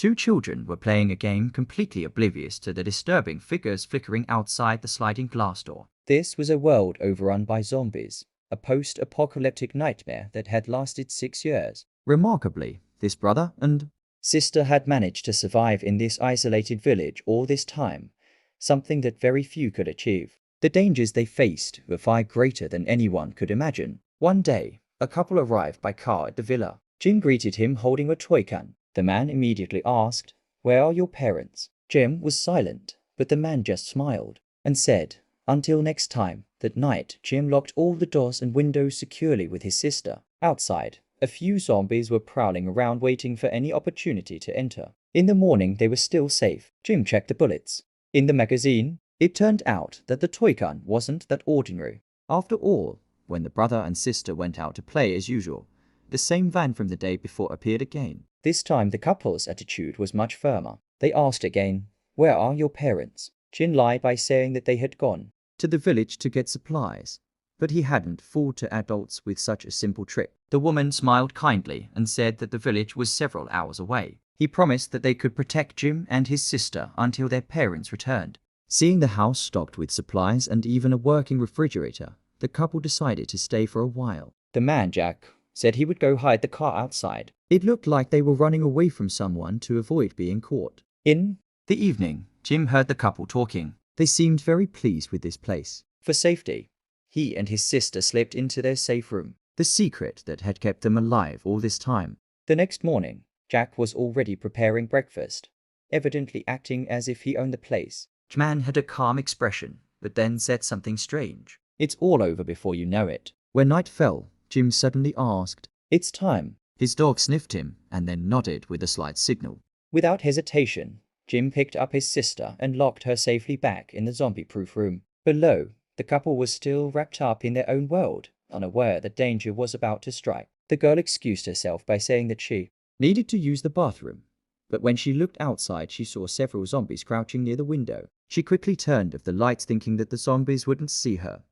Two children were playing a game completely oblivious to the disturbing figures flickering outside the sliding glass door. This was a world overrun by zombies, a post-apocalyptic nightmare that had lasted 6 years. Remarkably, this brother and sister had managed to survive in this isolated village all this time, something that very few could achieve. The dangers they faced were far greater than anyone could imagine. One day, a couple arrived by car at the villa. Jim greeted him holding a toy can. The man immediately asked, "Where are your parents?" Jim was silent, but the man just smiled and said, "Until next time." That night, Jim locked all the doors and windows securely with his sister. Outside, a few zombies were prowling around waiting for any opportunity to enter. In the morning, they were still safe. Jim checked the bullets in the magazine. It turned out that the toy gun wasn't that ordinary. After all, when the brother and sister went out to play as usual, the same van from the day before appeared again. This time the couple's attitude was much firmer. They asked again, "Where are your parents?" Jim lied by saying that they had gone to the village to get supplies, but he hadn't fooled two adults with such a simple trick. The woman smiled kindly and said that the village was several hours away. He promised that they could protect Jim and his sister until their parents returned. Seeing the house stocked with supplies and even a working refrigerator, the couple decided to stay for a while. The man, Jack, said he would go hide the car outside. It looked like they were running away from someone to avoid being caught. In the evening, Jim heard the couple talking. They seemed very pleased with this place. For safety, he and his sister slipped into their safe room, the secret that had kept them alive all this time. The next morning, Jack was already preparing breakfast, evidently acting as if he owned the place. The man had a calm expression, but then said something strange. "It's all over before you know it." When night fell, Jim suddenly asked, "It's time." His dog sniffed him and then nodded with a slight signal. Without hesitation, Jim picked up his sister and locked her safely back in the zombie-proof room. Below, the couple was still wrapped up in their own world, unaware that danger was about to strike. The girl excused herself by saying that she needed to use the bathroom, but when she looked outside, she saw several zombies crouching near the window. She quickly turned off the lights thinking that the zombies wouldn't see her.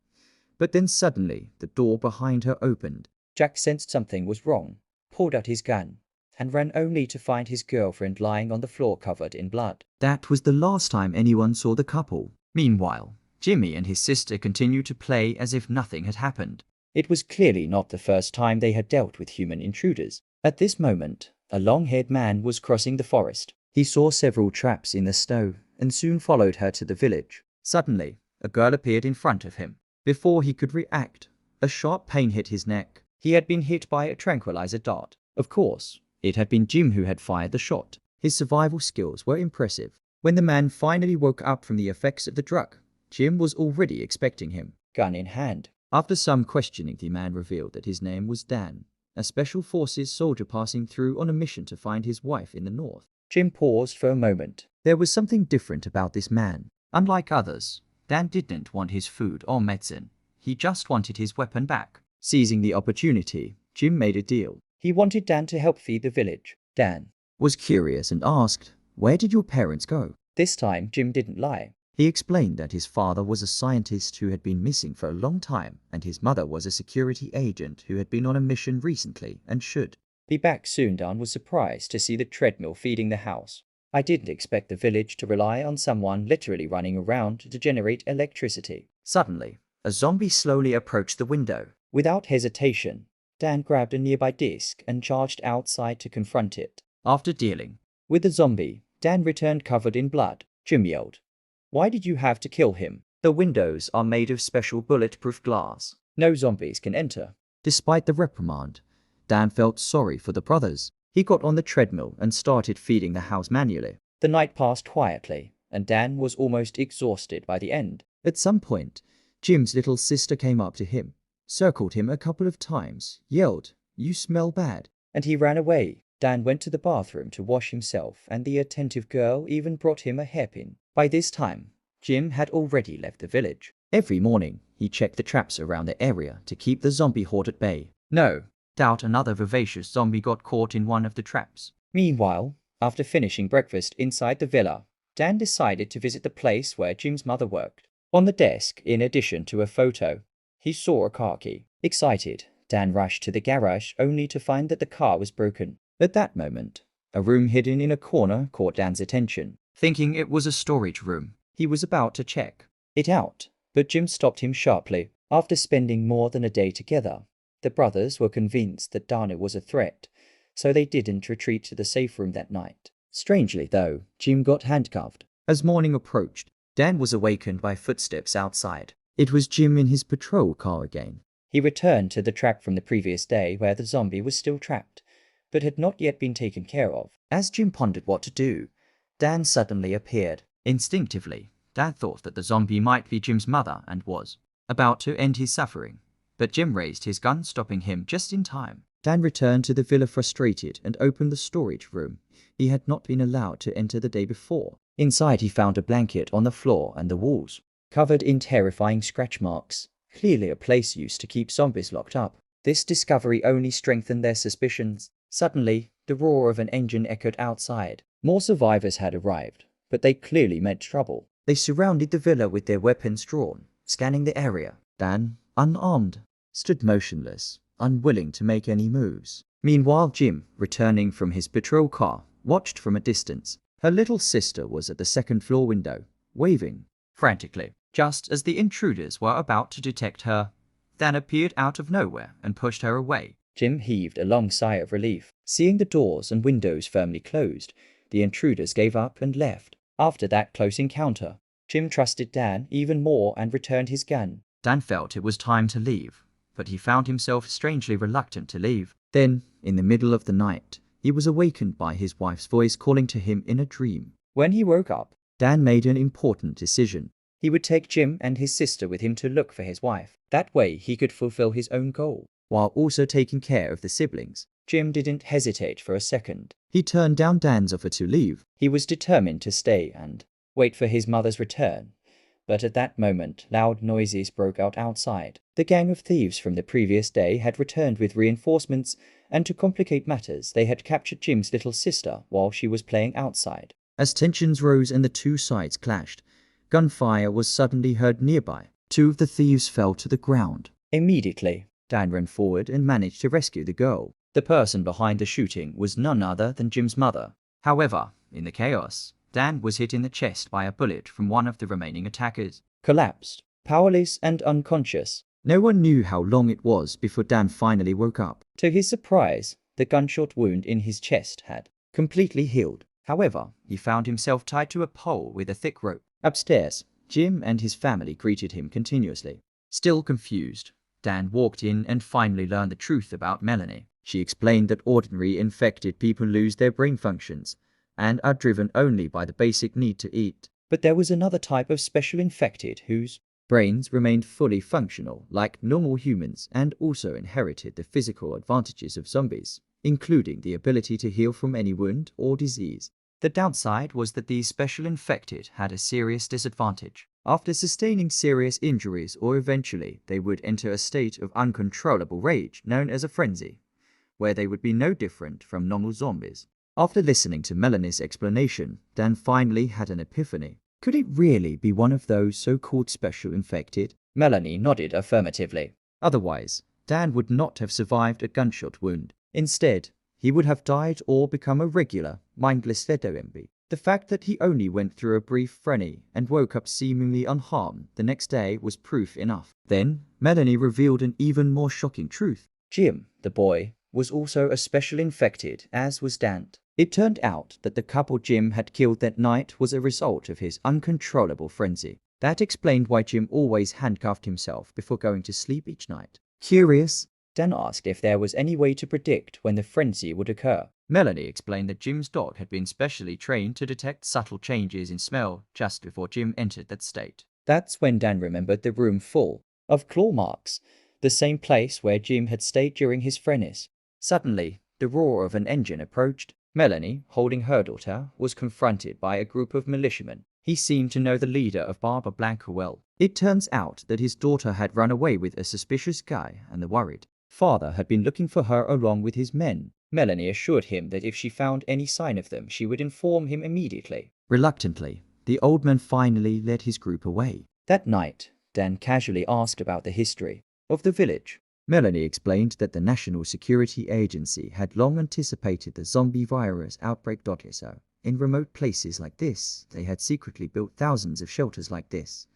But then suddenly, the door behind her opened. Jack sensed something was wrong, pulled out his gun, and ran only to find his girlfriend lying on the floor covered in blood. That was the last time anyone saw the couple. Meanwhile, Jimmy and his sister continued to play as if nothing had happened. It was clearly not the first time they had dealt with human intruders. At this moment, a long-haired man was crossing the forest. He saw several traps in the snow and soon followed her to the village. Suddenly, a girl appeared in front of him. Before he could react, a sharp pain hit his neck. He had been hit by a tranquilizer dart. Of course, it had been Jim who had fired the shot. His survival skills were impressive. When the man finally woke up from the effects of the drug, Jim was already expecting him, gun in hand. After some questioning, the man revealed that his name was Dan, a special forces soldier passing through on a mission to find his wife in the north. Jim paused for a moment. There was something different about this man. Unlike others, Dan didn't want his food or medicine. He just wanted his weapon back. Seizing the opportunity, Jim made a deal. He wanted Dan to help feed the village. Dan was curious and asked, "Where did your parents go?" This time, Jim didn't lie. He explained that his father was a scientist who had been missing for a long time, and his mother was a security agent who had been on a mission recently and should be back soon. Dan was surprised to see the treadmill feeding the house. "I didn't expect the village to rely on someone literally running around to generate electricity." Suddenly, a zombie slowly approached the window. Without hesitation, Dan grabbed a nearby disc and charged outside to confront it. After dealing with the zombie, Dan returned covered in blood. Jim yelled, "Why did you have to kill him? The windows are made of special bulletproof glass. No zombies can enter." Despite the reprimand, Dan felt sorry for the brothers. He got on the treadmill and started feeding the house manually. The night passed quietly, and Dan was almost exhausted by the end. At some point, Jim's little sister came up to him, circled him a couple of times, yelled, "You smell bad," and he ran away. Dan went to the bathroom to wash himself, and the attentive girl even brought him a hairpin. By this time, Jim had already left the village. Every morning, he checked the traps around the area to keep the zombie horde at bay. No doubt another vivacious zombie got caught in one of the traps. Meanwhile, after finishing breakfast inside the villa, Dan decided to visit the place where Jim's mother worked. On the desk, in addition to a photo, he saw a car key. Excited, Dan rushed to the garage only to find that the car was broken. At that moment, A room hidden in a corner caught Dan's attention. Thinking it was a storage room, he was about to check it out, but Jim stopped him sharply. After spending more than a day together, the brothers were convinced that Dana was a threat, so they didn't retreat to the safe room that night. Strangely, though, Jim got handcuffed. As morning approached, Dan was awakened by footsteps outside. It was Jim in his patrol car again. He returned to the track from the previous day where the zombie was still trapped, but had not yet been taken care of. As Jim pondered what to do, Dan suddenly appeared. Instinctively, Dan thought that the zombie might be Jim's mother and was about to end his suffering, but Jim raised his gun, stopping him just in time. Dan returned to the villa frustrated and opened the storage room he had not been allowed to enter the day before. Inside he found a blanket on the floor and the walls, covered in terrifying scratch marks, clearly a place used to keep zombies locked up. This discovery only strengthened their suspicions. Suddenly, the roar of an engine echoed outside. More survivors had arrived, but they clearly meant trouble. They surrounded the villa with their weapons drawn, scanning the area. Dan, unarmed, stood motionless, unwilling to make any moves. Meanwhile, Jim, returning from his patrol car, watched from a distance. Her little sister was at the second-floor window, waving frantically. Just as the intruders were about to detect her, Dan appeared out of nowhere and pushed her away. Jim heaved a long sigh of relief. Seeing the doors and windows firmly closed, the intruders gave up and left. After that close encounter, Jim trusted Dan even more and returned his gun. Dan felt it was time to leave, but he found himself strangely reluctant to leave. Then, in the middle of the night, he was awakened by his wife's voice calling to him in a dream. When he woke up, Dan made an important decision. He would take Jim and his sister with him to look for his wife. That way he could fulfill his own goal, while also taking care of the siblings. Jim didn't hesitate for a second. He turned down Dan's offer to leave. He was determined to stay and wait for his mother's return. But at that moment, loud noises broke out outside. The gang of thieves from the previous day had returned with reinforcements, and to complicate matters, they had captured Jim's little sister while she was playing outside. As tensions rose and the two sides clashed, gunfire was suddenly heard nearby. Two of the thieves fell to the ground. Immediately, Dan ran forward and managed to rescue the girl. The person behind the shooting was none other than Jim's mother. However, in the chaos, Dan was hit in the chest by a bullet from one of the remaining attackers. Collapsed, powerless and unconscious. No one knew how long it was before Dan finally woke up. To his surprise, the gunshot wound in his chest had completely healed. However, he found himself tied to a pole with a thick rope. Upstairs, Jim and his family greeted him continuously. Still confused, Dan walked in and finally learned the truth about Melanie. She explained that ordinary infected people lose their brain functions and are driven only by the basic need to eat. But there was another type of special infected whose brains remained fully functional like normal humans and also inherited the physical advantages of zombies, including the ability to heal from any wound or disease. The downside was that these special infected had a serious disadvantage. After sustaining serious injuries or eventually they would enter a state of uncontrollable rage known as a frenzy, where they would be no different from normal zombies. After listening to Melanie's explanation, Dan finally had an epiphany. Could it really be one of those so-called special infected? Melanie nodded affirmatively. Otherwise, Dan would not have survived a gunshot wound. Instead, he would have died or become a regular, mindless zombie. The fact that he only went through a brief frenzy and woke up seemingly unharmed the next day was proof enough. Then, Melanie revealed an even more shocking truth. Jim, the boy, was also a special infected, as was Dan. It turned out that the couple Jim had killed that night was a result of his uncontrollable frenzy. That explained why Jim always handcuffed himself before going to sleep each night. Curious, Dan asked if there was any way to predict when the frenzy would occur. Melanie explained that Jim's dog had been specially trained to detect subtle changes in smell just before Jim entered that state. That's when Dan remembered the room full of claw marks, the same place where Jim had stayed during his frenzy. Suddenly, the roar of an engine approached. Melanie, holding her daughter, was confronted by a group of militiamen. He seemed to know the leader of Barber Blanca well. It turns out that his daughter had run away with a suspicious guy, and the worried father had been looking for her along with his men. Melanie assured him that if she found any sign of them, she would inform him immediately. Reluctantly, the old man finally led his group away. That night, Dan casually asked about the history of the village. Melanie explained that the National Security Agency had long anticipated the zombie virus outbreak. So, in remote places like this, they had secretly built thousands of shelters like this,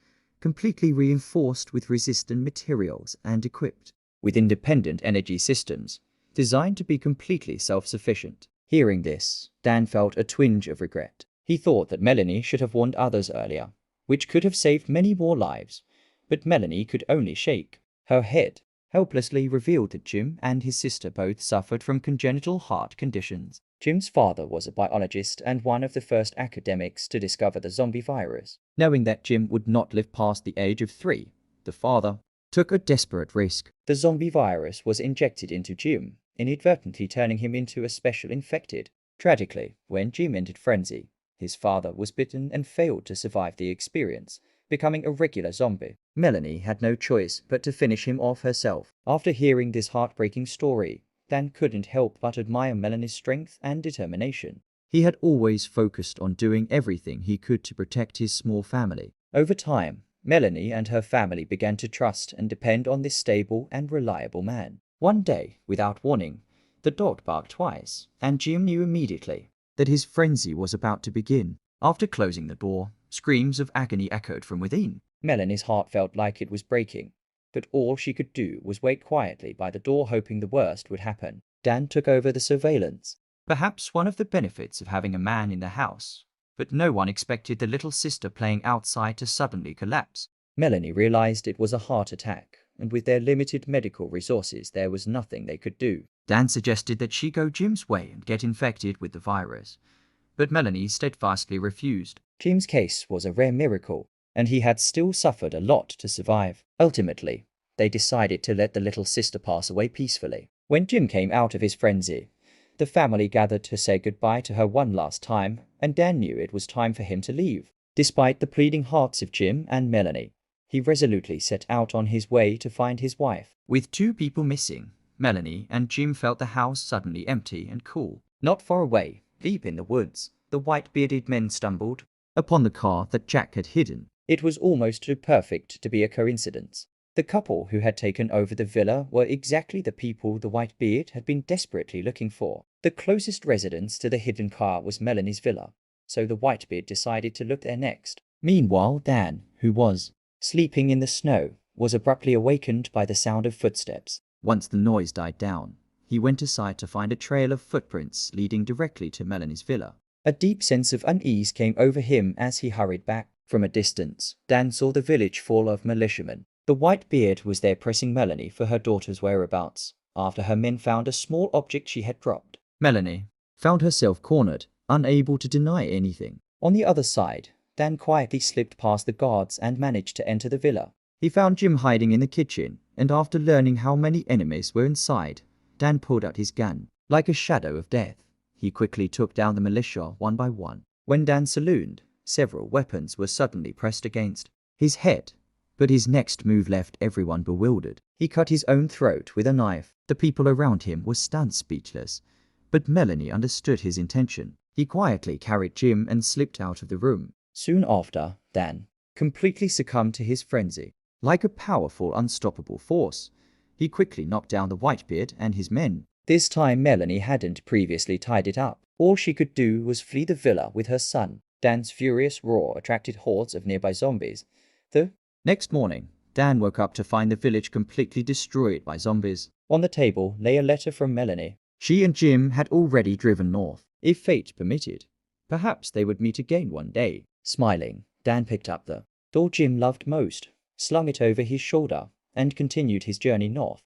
completely reinforced with resistant materials and equipped with independent energy systems, designed to be completely self-sufficient. Hearing this, Dan felt a twinge of regret. He thought that Melanie should have warned others earlier, which could have saved many more lives, but Melanie could only shake her head. Helplessly revealed that Jim and his sister both suffered from congenital heart conditions. Jim's father was a biologist and one of the first academics to discover the zombie virus. Knowing that Jim would not live past the age of 3, the father took a desperate risk. The zombie virus was injected into Jim, inadvertently turning him into a special infected. Tragically, when Jim entered frenzy, his father was bitten and failed to survive the experience, becoming a regular zombie. Melanie had no choice but to finish him off herself. After hearing this heartbreaking story, Dan couldn't help but admire Melanie's strength and determination. He had always focused on doing everything he could to protect his small family. Over time, Melanie and her family began to trust and depend on this stable and reliable man. One day, without warning, the dog barked twice, and Jim knew immediately that his frenzy was about to begin. After closing the door, screams of agony echoed from within. Melanie's heart felt like it was breaking, but all she could do was wait quietly by the door, hoping the worst would happen. Dan took over the surveillance. Perhaps one of the benefits of having a man in the house, but no one expected the little sister playing outside to suddenly collapse. Melanie realized it was a heart attack, and with their limited medical resources, there was nothing they could do. Dan suggested that she go Jim's way and get infected with the virus, but Melanie steadfastly refused. Jim's case was a rare miracle, and he had still suffered a lot to survive. Ultimately, they decided to let the little sister pass away peacefully. When Jim came out of his frenzy, the family gathered to say goodbye to her one last time, and Dan knew it was time for him to leave. Despite the pleading hearts of Jim and Melanie, he resolutely set out on his way to find his wife. With 2 people missing, Melanie and Jim felt the house suddenly empty and cool. Not far away, deep in the woods, the white-bearded men stumbled upon the car that Jack had hidden. It was almost too perfect to be a coincidence. The couple who had taken over the villa were exactly the people the Whitebeard had been desperately looking for. The closest residence to the hidden car was Melanie's villa, so the Whitebeard decided to look there next. Meanwhile, Dan, who was sleeping in the snow, was abruptly awakened by the sound of footsteps. Once the noise died down, he went aside to find a trail of footprints leading directly to Melanie's villa. A deep sense of unease came over him as he hurried back. From a distance, Dan saw the village full of militiamen. The Whitebeard was there pressing Melanie for her daughter's whereabouts, after her men found a small object she had dropped. Melanie found herself cornered, unable to deny anything. On the other side, Dan quietly slipped past the guards and managed to enter the villa. He found Jim hiding in the kitchen, and after learning how many enemies were inside, Dan pulled out his gun. Like a shadow of death, he quickly took down the militia one by one. When Dan salooned, several weapons were suddenly pressed against his head, but his next move left everyone bewildered. He cut his own throat with a knife. The people around him were stunned speechless, but Melanie understood his intention. He quietly carried Jim and slipped out of the room. Soon after, Dan completely succumbed to his frenzy. Like a powerful, unstoppable force, he quickly knocked down the Whitebeard and his men. This time Melanie hadn't previously tied it up. All she could do was flee the villa with her son. Dan's furious roar attracted hordes of nearby zombies. The next morning, Dan woke up to find the village completely destroyed by zombies. On the table lay a letter from Melanie. She and Jim had already driven north. If fate permitted, perhaps they would meet again one day. Smiling, Dan picked up the doll Jim loved most, slung it over his shoulder, and continued his journey north.